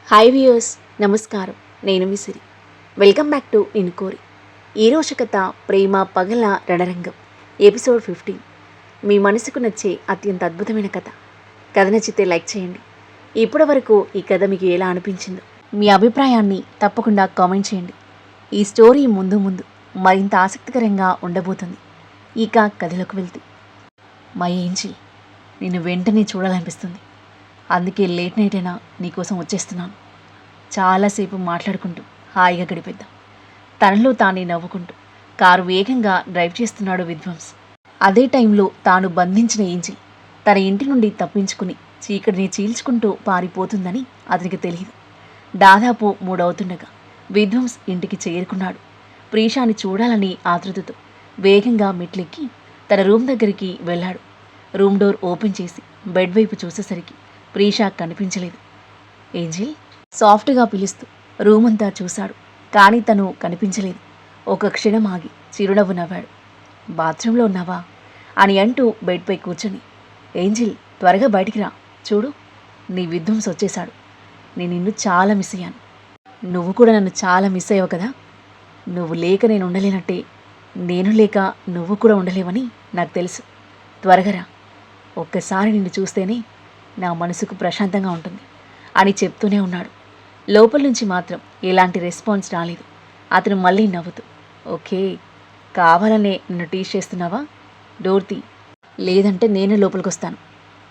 Hi viewers, నమస్కారం. నేను మీ సిరి. వెల్కమ్ బ్యాక్ టు ఇన్కోరి. ఈరోజు కథ ప్రేమ పగల రణరంగం, ఎపిసోడ్ 15. మీ మనసుకు నచ్చే అత్యంత అద్భుతమైన కథ. కథ నచ్చితే లైక్ చేయండి. ఇప్పటి వరకు ఈ కథ మీకు ఎలా అనిపించిందో మీ అభిప్రాయాన్ని తప్పకుండా కామెంట్ చేయండి. ఈ స్టోరీ ముందు మరింత ఆసక్తికరంగా ఉండబోతుంది. ఇక కథలోకి వెళ్తూ, మా ఏంజీ, నిన్ను వెంటనే చూడాలనిపిస్తుంది. అందుకే లేట్ నైట్ అయినా నీకోసం వచ్చేస్తున్నాను. చాలాసేపు మాట్లాడుకుంటూ హాయిగా గడిపేద్దాం. తనలో తానే నవ్వుకుంటూ కారు వేగంగా డ్రైవ్ చేస్తున్నాడు విధ్వంస్. అదే టైంలో తాను బంధించిన ఏంజిల్ తన ఇంటి నుండి తప్పించుకుని చీకటిని చీల్చుకుంటూ పారిపోతుందని అతనికి తెలియదు. దాదాపు 3 అవుతుండగా విధ్వంస్ ఇంటికి చేరుకున్నాడు. ప్రీషాని చూడాలని ఆతృతతో వేగంగా మెట్లెక్కి తన రూమ్ దగ్గరికి వెళ్ళాడు. రూమ్ డోర్ ఓపెన్ చేసి బెడ్ వైపు చూసేసరికి ప్రీషా కనిపించలేదు. ఏంజిల్ సాఫ్ట్గా పిలుస్తూ రూమ్ అంతా చూశాడు, కానీ తను కనిపించలేదు. ఒక క్షణం ఆగి చిరునవ్వు నవ్వాడు. బాత్రూంలో ఉన్నావా అని అంటూ బెడ్పై కూర్చొని, ఏంజిల్ త్వరగా బయటికి రా, చూడు నీ విధ్వంస్ వచ్చేశాడు. నేను నిన్ను చాలా మిస్ అయ్యాను. నువ్వు కూడా నన్ను చాలా మిస్ అయ్యావు కదా. నువ్వు లేక నేను ఉండలేనట్టే, నేను లేక నువ్వు కూడా ఉండలేవని నాకు తెలుసు. త్వరగా రా, ఒక్కసారి నిన్ను చూస్తేనే నా మనసుకు ప్రశాంతంగా ఉంటుంది అని చెప్తూనే ఉన్నాడు. లోపల నుంచి మాత్రం ఎలాంటి రెస్పాన్స్ రాలేదు. అతను మళ్ళీ నవ్వుతూ, ఓకే, కావాలనే నన్ను టీచ్ చేస్తున్నావా? డోర్ తీ, లేదంటే నేనే లోపలికి వస్తాను,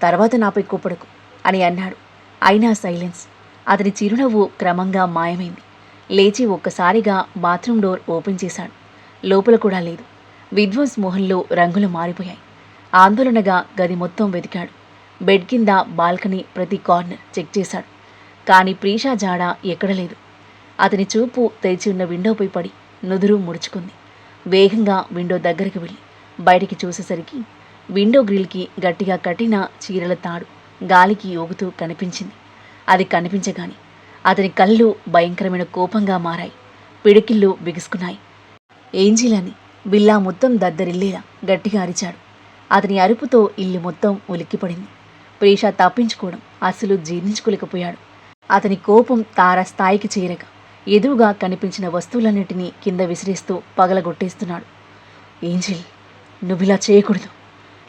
తర్వాత నాపై కోపడకు అని అన్నాడు. అయినా సైలెన్స్. అతని చిరునవ్వు క్రమంగా మాయమైంది. లేచి ఒక్కసారిగా బాత్రూమ్ డోర్ ఓపెన్ చేశాడు. లోపల కూడా లేదు. విధ్వంస్ మొహంలో రంగులు మారిపోయాయి. ఆందోళనగా గది మొత్తం వెతికాడు. బెడ్ కింద, బాల్కనీ, ప్రతి కార్నర్ చెక్ చేశాడు. కానీ ప్రీషా జాడ ఎక్కడలేదు. అతని చూపు తెరిచి ఉన్న విండోపై పడి నుదురు ముడుచుకుంది. వేగంగా విండో దగ్గరికి వెళ్ళి బయటికి చూసేసరికి విండో గ్రిల్కి గట్టిగా కట్టిన చీరల తాడు గాలికి ఊగుతూ కనిపించింది. అది కనిపించగానే అతని కళ్ళు భయంకరమైన కోపంగా మారాయి. పిడికిళ్ళు బిగుసుకున్నాయి. ఏంజిల్ అని బిల్లా మొత్తం దద్దరిల్లేలా గట్టిగా అరిచాడు. అతని అరుపుతో ఇల్లు మొత్తం ఉలిక్కిపడింది. ప్రీషా తప్పించుకోవడం అసలు జీర్ణించుకోలేకపోయాడు. అతని కోపం తారస్థాయికి చేరగా ఎదురుగా కనిపించిన వస్తువులన్నింటినీ కింద విసిరేస్తూ పగలగొట్టేస్తున్నాడు. ఏంజిల్, నువ్విలా చేయకూడదు.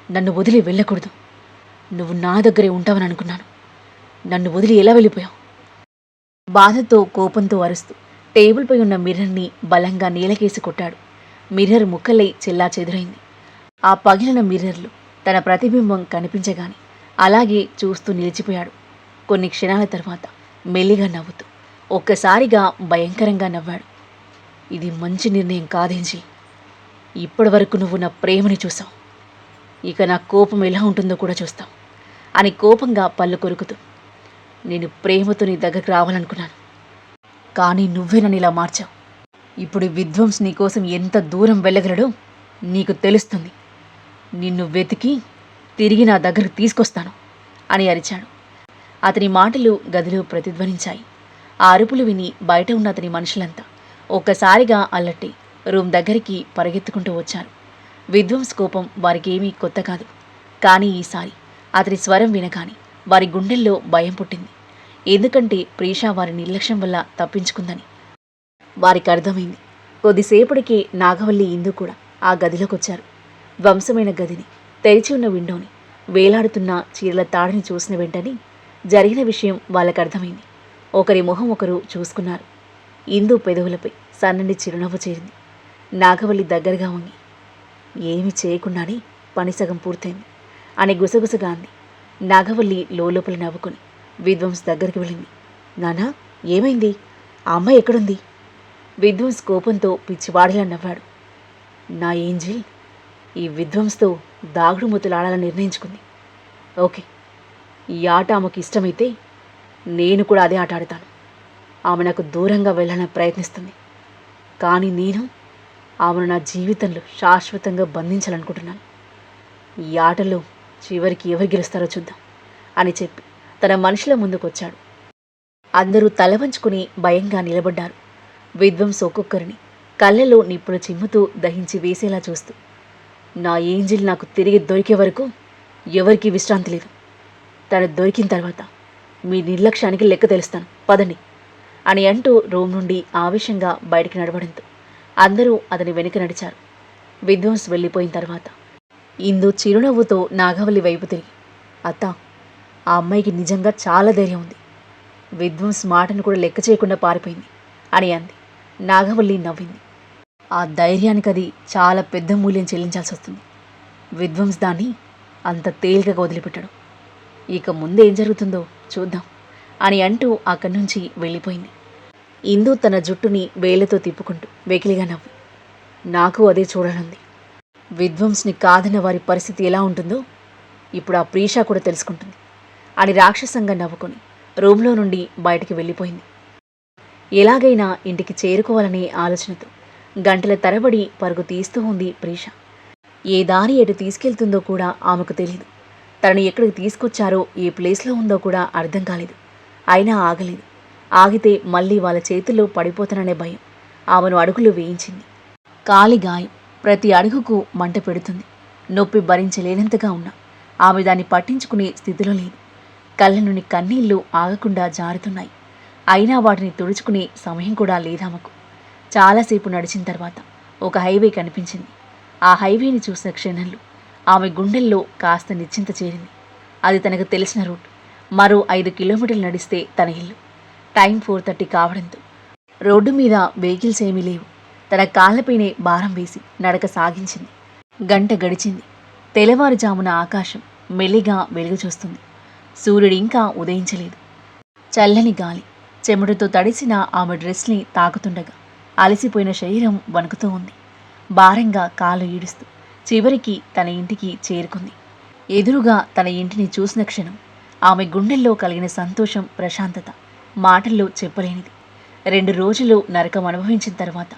నన్ను వదిలి వెళ్ళకూడదు. నువ్వు నా దగ్గరే ఉంటావని అనుకున్నాను. నన్ను వదిలి ఎలా వెళ్ళిపోయావు? బాధతో కోపంతో అరుస్తూ టేబుల్పై ఉన్న మిర్రర్ని బలంగా నేలకేసి కొట్టాడు. మిర్రర్ ముక్కలై చెల్లా చెదురైంది. ఆ పగిలిన మిర్రర్లో తన ప్రతిబింబం కనిపించగానే అలాగే చూస్తూ నిలిచిపోయాడు. కొన్ని క్షణాల తర్వాత మెల్లిగా నవ్వుతూ ఒక్కసారిగా భయంకరంగా నవ్వాడు. ఇది మంచి నిర్ణయం కాదేంజీ. ఇప్పటి వరకు నువ్వు నా ప్రేమని చూసావు, ఇక నా కోపం ఎలా ఉంటుందో కూడా చూస్తావు అని కోపంగా పళ్ళు కొరుకుతూ, నేను ప్రేమతో నీ దగ్గరకు రావాలనుకున్నాను, కానీ నువ్వే నన్ను ఇలా మార్చావు. ఇప్పుడు విధ్వంస్ నీకోసం ఎంత దూరం వెళ్ళగలడో నీకు తెలుస్తుంది. నిన్ను వెతికి తిరిగి నా దగ్గరకు తీసుకొస్తాను అని అరిచాడు. అతని మాటలు గదిలో ప్రతిధ్వనించాయి. ఆ అరుపులు విని బయట ఉన్న అతని మనుషులంతా ఒక్కసారిగా అల్లట్టి రూమ్ దగ్గరికి పరిగెత్తుకుంటూ వచ్చారు. విధ్వంస్ కోపం వారికేమీ కొత్త కాదు. కానీ ఈసారి అతని స్వరం వినగానే వారి గుండెల్లో భయం పుట్టింది. ఎందుకంటే ప్రీషా వారి నిర్లక్ష్యం వల్ల తప్పించుకుందని వారికి అర్థమైంది. కొద్దిసేపటికి నాగవల్లి, ఇందు కూడా ఆ గదిలోకొచ్చారు. ధ్వంసమైన గదిని, తెరిచి ఉన్న విండోని, వేలాడుతున్న చీరల తాడిని చూసిన వెంటనే జరిగిన విషయం వాళ్ళకు అర్థమైంది. ఒకరి మొహం ఒకరు చూసుకున్నారు. ఇందు పెదవులపై సన్నని చిరునవ్వు చేరింది. నాగవల్లి దగ్గరగా వంగి, ఏమీ చేయకుండానే పని సగం పూర్తయింది అని గుసగుసగా అంది. నాగవల్లి లోపల నవ్వుకొని విధ్వంస్ దగ్గరికి వెళ్ళింది. నానా, ఏమైంది? ఆ అమ్మాయి ఎక్కడుంది? విధ్వంస్ కోపంతో పిచ్చివాడిలా నవ్వాడు. నా ఏంజిల్ ఈ విధ్వంస్తో దాగుడు మూతలాడాలని నిర్ణయించుకుంది. ఓకే, ఈ ఆట ఆమెకు ఇష్టమైతే నేను కూడా అదే ఆట ఆడతాను. ఆమె నాకు దూరంగా వెళ్ళాలని ప్రయత్నిస్తుంది, కానీ నేను ఆమెను నా జీవితంలో శాశ్వతంగా బంధించాలనుకుంటున్నాను. ఈ ఆటలో చివరికి ఎవరు గెలుస్తారో చూద్దాం అని చెప్పి తన మనుషుల ముందుకొచ్చాడు. అందరూ తల వంచుకుని భయంగా నిలబడ్డారు. విధ్వంస్ ఒక్కొక్కరిని కళ్ళలో నిప్పులు చిమ్ముతూ దహించి వేసేలా చూస్తూ, నా ఏంజిల్ నాకు తిరిగి దొరికే వరకు ఎవరికీ విశ్రాంతి లేదు. తను దొరికిన తర్వాత మీ నిర్లక్ష్యానికి లెక్క తెలుస్తాను, పదండి అని అంటూ రూమ్ నుండి ఆవేశంగా బయటికి నడవడంతో అందరూ అతని వెనుక నడిచారు. విధ్వంస్ వెళ్ళిపోయిన తర్వాత ఇందు చిరునవ్వుతో నాగవల్లి వైపు తిరిగి, అత్త, ఆ అమ్మాయికి నిజంగా చాలా ధైర్యం ఉంది. విధ్వంస్ మాటను కూడా లెక్క చేయకుండా పారిపోయింది అని అంది. నాగవల్లి నవ్వింది. ఆ ధైర్యానికి అది చాలా పెద్ద మూల్యం చెల్లించాల్సి వస్తుంది. విధ్వంస్ దాన్ని అంత తేలికగా వదిలిపెట్టాడు. ఇక ముందేం జరుగుతుందో చూద్దాం అని అంటూ అక్కడి నుంచి వెళ్ళిపోయింది. ఇందు తన జుట్టుని వేళ్లతో తిప్పుకుంటూ వెకిలిగా నవ్వి, నాకు అదే చూడాలంది. విధ్వంస్ని కాదన్న వారి పరిస్థితి ఎలా ఉంటుందో ఇప్పుడు ఆ ప్రీషా కూడా తెలుసుకుంటుంది అని రాక్షసంగా నవ్వుకొని రూమ్లో నుండి బయటికి వెళ్ళిపోయింది. ఎలాగైనా ఇంటికి చేరుకోవాలనే ఆలోచనతో గంటల తరబడి పరుగు తీస్తూ ఉంది ప్రీష. ఏ దారి ఎటు తీసుకెళ్తుందో కూడా ఆమెకు తెలియదు. తనని ఎక్కడికి తీసుకొచ్చారో ఏ ప్లేస్లో ఉందో కూడా అర్థం కాలేదు. అయినా ఆగలేదు. ఆగితే మళ్ళీ వాళ్ళ చేతుల్లో పడిపోతాననే భయం ఆమెను అడుగులు వేయించింది. కాలి గాయం ప్రతి అడుగుకు మంట పెడుతుంది. నొప్పి భరించలేనంతగా ఉన్నా ఆమె దాన్ని పట్టించుకునే స్థితిలో లేదు. కళ్ళ నుండి కన్నీళ్లు ఆగకుండా జారుతున్నాయి. అయినా వాటిని తుడుచుకునే సమయం కూడా లేదామకు. చాలాసేపు నడిచిన తర్వాత ఒక హైవే కనిపించింది. ఆ హైవేని చూసిన క్షణంలో ఆమె గుండెల్లో కాస్త నిశ్చింత చేరింది. అది తనకు తెలిసిన రూట్. మరో 5 కిలోమీటర్లు నడిస్తే తన ఇల్లు. టైం 4:30 కావడంతో రోడ్డు మీద వెహికల్స్ ఏమీ లేవు. తన కాళ్లపైనే భారం వేసి నడక సాగించింది. గంట గడిచింది. తెల్లవారుజామున ఆకాశం మెల్లిగా వెలుగు చూస్తుంది. సూర్యుడు ఇంకా ఉదయించలేదు. చల్లని గాలి చెమటతో తడిసిన ఆమె డ్రెస్ని తాకుతుండగా అలసిపోయిన శరీరం వణుకుతూ ఉంది. భారంగా కాళ్ళు ఈడుస్తూ చివరికి తన ఇంటికి చేరుకుంది. ఎదురుగా తన ఇంటిని చూసిన క్షణం ఆమె గుండెల్లో కలిగిన సంతోషం, ప్రశాంతత మాటల్లో చెప్పలేనిది. 2 రోజులు నరకం అనుభవించిన తర్వాత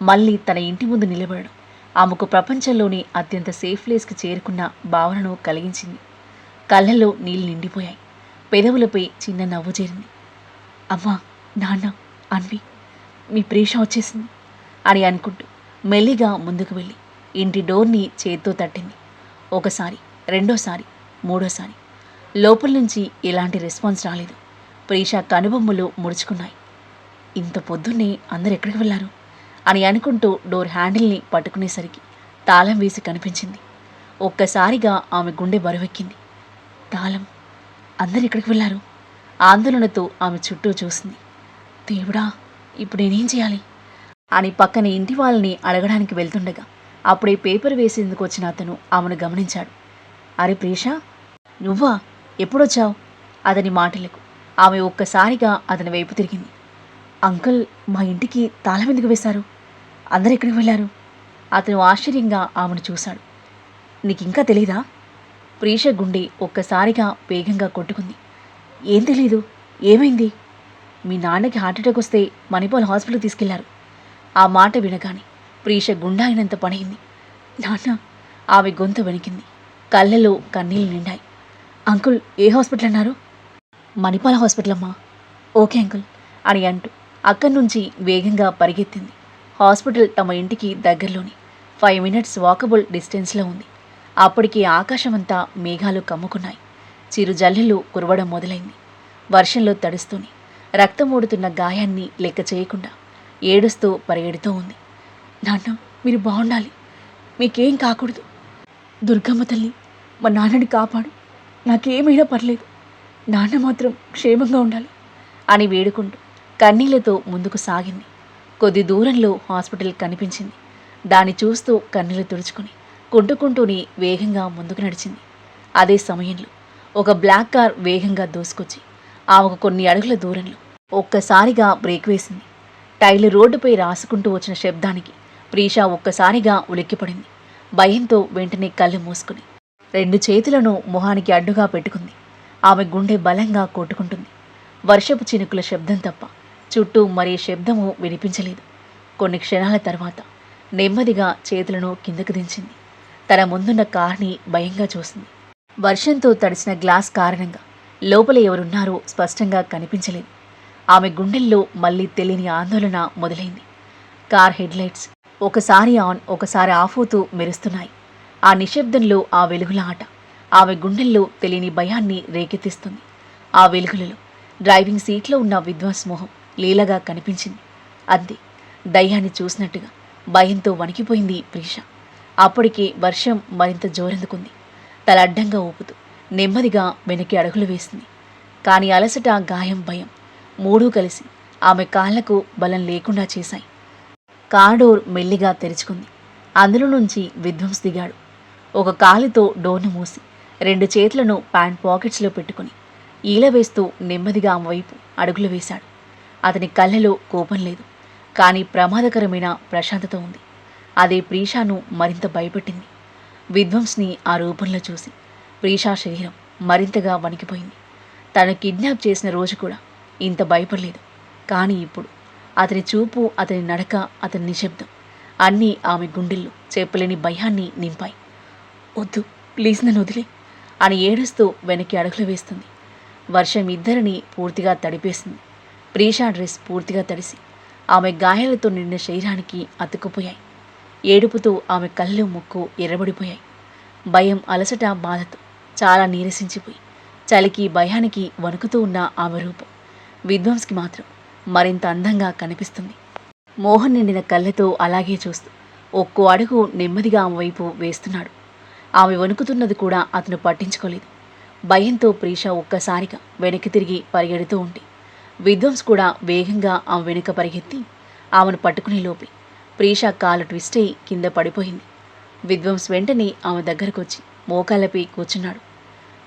మళ్ళీ తన ఇంటి ముందు నిలబడడం ఆమెకు ప్రపంచంలోని అత్యంత సేఫ్ ప్లేస్కి చేరుకున్న భావనను కలిగించింది. కళ్ళల్లో నీళ్లు నిండిపోయాయి. పెదవులపై చిన్న నవ్వు చేరింది. అమ్మా, నాన్న, అన్వి, మీ ప్రీష వచ్చేసింది అని అనుకుంటూ మెల్లిగా ముందుకు వెళ్ళి ఇంటి డోర్ని చేత్తో తట్టింది. ఒకసారి, రెండోసారి, మూడోసారి. లోపల నుంచి ఎలాంటి రెస్పాన్స్ రాలేదు. ప్రీష కనుబొమ్మలు ముడుచుకున్నాయి. ఇంత పొద్దున్నే అందరు ఎక్కడికి వెళ్ళారు అని అనుకుంటూ డోర్ హ్యాండిల్ని పట్టుకునేసరికి తాళం వేసి కనిపించింది. ఒక్కసారిగా ఆమె గుండె బరువెక్కింది. తాళం, అందరు ఎక్కడికి వెళ్ళారు? ఆందోళనతో ఆమె చుట్టూ చూసింది. దేవుడా, ఇప్పుడు నేనేం చేయాలి అని పక్కన ఇంటి వాళ్ళని అడగడానికి వెళ్తుండగా అప్పుడే పేపర్ వేసేందుకు వచ్చిన అతను ఆమెను గమనించాడు. అరే ప్రీష, నువ్వా? ఎప్పుడొచ్చావు? అతని మాటలకు ఆమె ఒక్కసారిగా అతని వైపు తిరిగింది. అంకుల్, మా ఇంటికి తాళం ఎందుకు వేశారు? అందరు ఎక్కడికి వెళ్ళారు? అతను ఆశ్చర్యంగా ఆమెను చూశాడు. నీకింకా తెలీదా? ప్రీష గుండె ఒక్కసారిగా వేగంగా కొట్టుకుంది. ఏం తెలీదు, ఏమైంది? మీ నాన్నకి హార్ట్అటాక్ వస్తే మణిపాల్ హాస్పిటల్కి తీసుకెళ్లారు. ఆ మాట వినగానే ప్రీష గుండాయినంత పనైంది. నాన్న, ఆమె గొంతు వణికింది. కళ్ళలో కన్నీళ్లు నిండాయి. అంకుల్, ఏ హాస్పిటల్ అన్నారు? మణిపాల్ హాస్పిటల్ అమ్మా. ఓకే అంకుల్ అని అంటూ అక్కడి నుంచి వేగంగా పరిగెత్తింది. హాస్పిటల్ తమ ఇంటికి దగ్గరలోని 5 మినిట్స్ వాకబుల్ డిస్టెన్స్లో ఉంది. అప్పటికి ఆకాశమంతా మేఘాలు కమ్ముకున్నాయి. చిరు జల్లులు కురవడం మొదలైంది. వర్షంలో తడుస్తూనే రక్తమూడుతున్న గాయాన్ని లెక్క చేయకుండా ఏడుస్తూ పరిగెడుతూ ఉంది. నాన్న, మీరు బాగుండాలి, మీకేం కాకూడదు. దుర్గమ్మ తల్లి, మా నాన్నని కాపాడు, నాకేమైనా పర్లేదు, నాన్న మాత్రం క్షేమంగా ఉండాలి అని వేడుకుంటూ కన్నీళ్లతో ముందుకు సాగింది. కొద్ది దూరంలో హాస్పిటల్ కనిపించింది. దాన్ని చూస్తూ కన్నీళ్లు తుడుచుకుని కుంటుకుంటూనే వేగంగా ముందుకు నడిచింది. అదే సమయంలో ఒక బ్లాక్ కార్ వేగంగా దూసుకొచ్చి ఆమెకు కొన్ని అడుగుల దూరంలో ఒక్కసారిగా బ్రేక్ వేసింది. టైర్లు రోడ్డుపై రాసుకుంటూ వచ్చిన శబ్దానికి ప్రీష ఒక్కసారిగా ఉలిక్కిపడింది. భయంతో వెంటనే కళ్ళు మూసుకుని 2 చేతులను మొహానికి అడ్డుగా పెట్టుకుంది. ఆమె గుండె బలంగా కొట్టుకుంటుంది. వర్షపు చినుకుల శబ్దం తప్ప చుట్టూ మరే శబ్దమూ వినిపించలేదు. కొన్ని క్షణాల తర్వాత నెమ్మదిగా చేతులను కిందకు దించింది. తన ముందున్న కార్ని భయంగా చూసింది. వర్షంతో తడిసిన గ్లాస్ కారణంగా లోపల ఎవరున్నారో స్పష్టంగా కనిపించలేదు. ఆమె గుండెల్లో మళ్ళీ తెలియని ఆందోళన మొదలైంది. కార్ హెడ్లైట్స్ ఒకసారి ఆన్, ఒకసారి ఆఫ్ అవుతూ మెరుస్తున్నాయి. ఆ నిశ్శబ్దంలో ఆ వెలుగుల ఆట ఆమె గుండెల్లో తెలియని భయాన్ని రేకెత్తిస్తుంది. ఆ వెలుగులలో డ్రైవింగ్ సీట్లో ఉన్న విధ్వంస్ మొహం లీలగా కనిపించింది. అంతే, దయ్యాన్ని చూసినట్టుగా భయంతో వణికిపోయింది ప్రీష. అప్పటికే వర్షం మరింత జోరెందుకుంది. తల అడ్డంగా ఊపుతూ నెమ్మదిగా వెనక్కి అడుగులు వేసింది. కానీ అలసట, గాయం, భయం మూడూ కలిసి ఆమె కాళ్లకు బలం లేకుండా చేశాయి. కార్ డోర్ మెల్లిగా తెరుచుకుంది. అందులో నుంచి విధ్వంస్ దిగాడు. ఒక కాలుతో డోర్ను మూసి 2 చేతులను ప్యాంట్ పాకెట్స్లో పెట్టుకుని ఈలవేస్తూ నెమ్మదిగా ఆమె వైపు అడుగులు వేశాడు. అతని కళ్ళలో కోపం లేదు, కానీ ప్రమాదకరమైన ప్రశాంతత ఉంది. అదే ప్రీషాను మరింత భయపెట్టింది. విధ్వంస్ని ఆ రూపంలో చూసి ప్రీషా శరీరం మరింతగా వణికిపోయింది. తను కిడ్నాప్ చేసిన రోజు కూడా ఇంత భయపడలేదు. కానీ ఇప్పుడు అతని చూపు, అతని నడక, అతని నిశ్శబ్దం అన్నీ ఆమె గుండెల్లో చెప్పలేని భయాన్ని నింపాయి. వద్దు, ప్లీజ్ నన్ను వదిలే అని ఏడుస్తూ వెనక్కి అడుగులు వేస్తుంది. వర్షం ఇద్దరిని పూర్తిగా తడిపేసింది. ప్రీషా డ్రెస్ పూర్తిగా తడిసి ఆమె గాయాలతో నిండిన శరీరానికి అతుక్కుపోయాయి. ఏడుపుతూ ఆమె కళ్ళు, ముక్కు ఎర్రబడిపోయాయి. భయం, అలసట, బాధతో చాలా నీరసించిపోయి చలికి, భయానికి వణుకుతూ ఉన్న ఆమె రూపం విధ్వంస్కి మాత్రం మరింత అందంగా కనిపిస్తుంది. మోహన్ నిండిన కళ్ళతో అలాగే చూస్తూ ఒక్కో అడుగు నెమ్మదిగా ఆమె వైపు వేస్తున్నాడు. ఆమె వణుకుతున్నది కూడా అతను పట్టించుకోలేదు. భయంతో ప్రీష ఒక్కసారిగా వెనక్కి తిరిగి పరిగెడుతూ ఉంటే విధ్వంస్ కూడా వేగంగా ఆమె వెనుక పరిగెత్తి ఆమెను పట్టుకునే లోపే ప్రీష కాలు ట్విస్ట్ అయి కింద పడిపోయింది. విధ్వంస్ వెంటనే ఆమె దగ్గరకొచ్చి మోకాళ్ళపై కూర్చున్నాడు.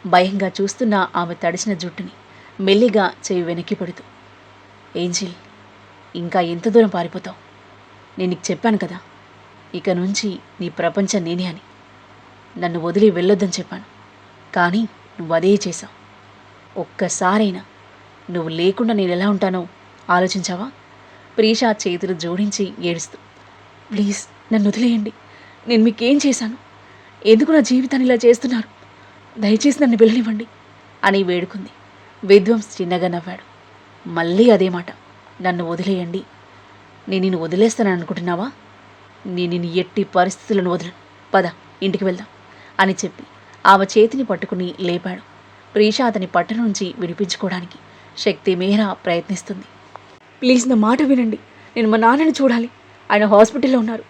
భయంగా చూస్తున్న ఆమె తడిసిన జుట్టుని మెల్లిగా చెవి వెనక్కి పడుతూ, ఏంజిల్, ఇంకా ఎంత దూరం పారిపోతావు? నేను నీకు చెప్పాను కదా, ఇక నుంచి నీ ప్రపంచం నేనే అని. నన్ను వదిలి వెళ్ళొద్దని చెప్పాను, కానీ నువ్వు అదే చేశావు. ఒక్కసారైనా నువ్వు లేకుండా నేను ఎలా ఉంటానో ఆలోచించావా? ప్రీషా చేతులు జోడించి ఏడుస్తూ, ప్లీజ్ నన్ను వదిలేయండి, నేను మీకేం చేశాను? ఎందుకు నా జీవితాన్ని ఇలా చేస్తున్నారు? దయచేసి నన్ను వెళ్ళనివ్వండి అని వేడుకుంది. విధ్వంస్ చిన్నగా నవ్వాడు. మళ్ళీ అదే మాట, నన్ను వదిలేయండి. నేను నిన్ను వదిలేస్తానని అనుకుంటున్నావా? నేను నిన్ను ఎట్టి పరిస్థితులను వదలను. పద, ఇంటికి వెళ్దాం అని చెప్పి ఆమె చేతిని పట్టుకుని లేపాడు. ప్రీషా అతని పట్టు నుంచి విడిపించుకోవడానికి శక్తి మేర ప్రయత్నిస్తుంది. ప్లీజ్ నా మాట వినండి, నేను మా నాన్నని చూడాలి. ఆయన హాస్పిటల్లో ఉన్నారు,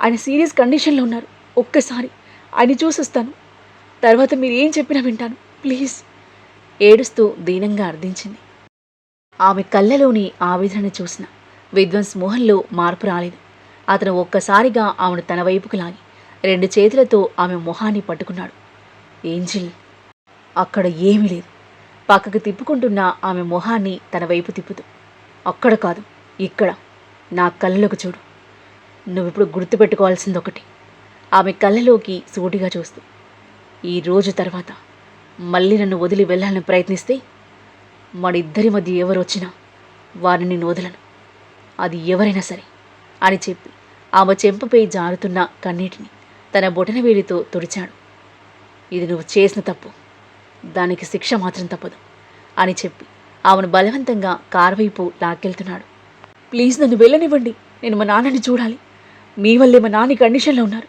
ఆయన సీరియస్ కండిషన్లో ఉన్నారు. ఒక్కసారి ఆయన చూసొస్తాను, తర్వాత మీరు ఏం చెప్పినా వింటాను, ప్లీజ్ ఏడుస్తూ దీనంగా అర్థించింది. ఆమె కళ్ళలోని ఆవేదనను చూసిన విధ్వంస్ మోహన్లో మార్పు రాలేదు. అతను ఒక్కసారిగా ఆమెను తన వైపుకు లాగి 2 చేతులతో ఆమె మొహాన్ని పట్టుకున్నాడు. ఏంజిల్, అక్కడ ఏమీ లేదు. పక్కకు తిప్పుకుంటున్న ఆమె మొహాన్ని తన వైపు తిప్పుతూ, అక్కడ కాదు, ఇక్కడ నా కళ్ళలోకి చూడు. నువ్విప్పుడు గుర్తుపెట్టుకోవాల్సింది ఒకటి. ఆమె కళ్ళలోకి సూటిగా చూస్తూ, ఈ రోజు తర్వాత మళ్ళీ నన్ను వదిలి వెళ్ళాలని ప్రయత్నిస్తే మనిద్దరి మధ్య ఎవరు వచ్చినా వారిని నేను వదలను, అది ఎవరైనా సరే అని చెప్పి ఆమె చెంపపై జారుతున్న కన్నీటిని తన బొటనవేలితో తుడిచాడు. ఇది నువ్వు చేసిన తప్పు, దానికి శిక్ష మాత్రం తప్పదు అని చెప్పి ఆమెను బలవంతంగా కారు వైపు లాక్కెళ్తున్నాడు. ప్లీజ్ నన్ను వెళ్ళనివ్వండి, నేను మా నాన్నని చూడాలి. మీ వల్లే మా నాన్న కండిషన్లో ఉన్నారు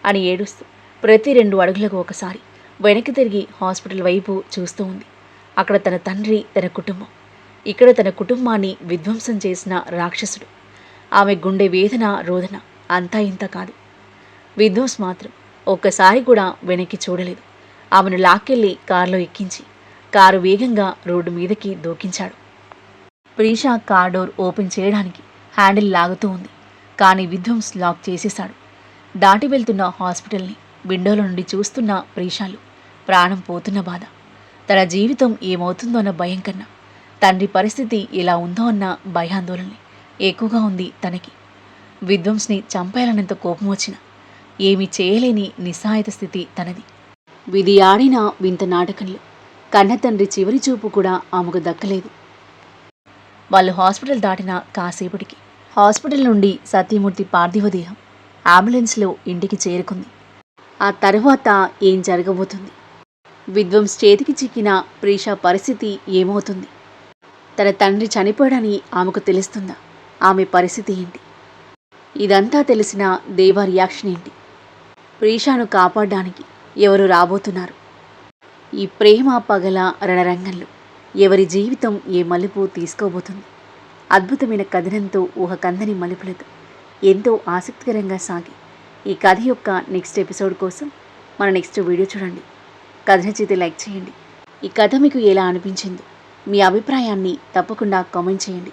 అని ఏడుస్తూ ప్రతి 2 అడుగులకు ఒకసారి వెనక్కి తిరిగి హాస్పిటల్ వైపు చూస్తూ ఉంది. అక్కడ తన తండ్రి, తన కుటుంబం. ఇక్కడ తన కుటుంబాన్ని విధ్వంసం చేసిన రాక్షసుడు. ఆమె గుండె వేదన, రోదన అంతా ఇంత కాదు. విధ్వంస్ మాత్రం ఒక్కసారి కూడా వెనక్కి చూడలేదు. ఆమెను లాక్కెళ్ళి కారులో ఎక్కించి కారు వేగంగా రోడ్డు మీదకి దూకించాడు. ప్రీషా కార్ డోర్ ఓపెన్ చేయడానికి హ్యాండిల్ లాగుతూ ఉంది, కానీ విధ్వంస్ లాక్ చేసేశాడు. దాటి వెళ్తున్న హాస్పిటల్ని విండోలో నుండి చూస్తున్న ప్రీషాలు ప్రాణం పోతున్న బాధ. తన జీవితం ఏమవుతుందో అన్న భయం కన్నా తండ్రి పరిస్థితి ఎలా ఉందో అన్న భయాందోళన ఎక్కువగా ఉంది తనకి. విధ్వంస్ని చంపేయాలన్నంత కోపం వచ్చినా ఏమీ చేయలేని నిస్సహాయత స్థితి తనది. విధి ఆడిన వింత నాటకంలో కన్న తండ్రి చివరి చూపు కూడా ఆమెకు దక్కలేదు. వాళ్ళు హాస్పిటల్ దాటిన కాసేపటికి హాస్పిటల్ నుండి సత్యమూర్తి పార్థివదేహం అంబులెన్స్లో ఇంటికి చేరుకుంది. ఆ తర్వాత ఏం జరగబోతుంది? విధ్వంస్ చేతికి చిక్కిన ప్రీషా పరిస్థితి ఏమవుతుంది? తన తండ్రి చనిపోయాడని ఆమెకు తెలుస్తుందా? ఆమె పరిస్థితి ఏంటి? ఇదంతా తెలిసిన దేవా రియాక్షన్ ఏంటి? ప్రీషాను కాపాడడానికి ఎవరు రాబోతున్నారు? ఈ ప్రేమ పగల రణరంగంలో ఎవరి జీవితం ఏ మలుపు తీసుకోబోతుంది? అద్భుతమైన కథనంతో ఊహకందని మలుపులతో ఎంతో ఆసక్తికరంగా సాగి ఈ కథ యొక్క నెక్స్ట్ ఎపిసోడ్ కోసం మన నెక్స్ట్ వీడియో చూడండి. కథ నచ్చితే లైక్ చేయండి. ఈ కథ మీకు ఎలా అనిపించింది? మీ అభిప్రాయాన్ని తప్పకుండా కామెంట్ చేయండి.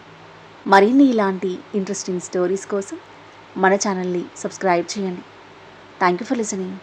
మరిన్ని ఇలాంటి ఇంట్రెస్టింగ్ స్టోరీస్ కోసం మన ఛానల్ని సబ్స్క్రైబ్ చేయండి. Thank you for listening.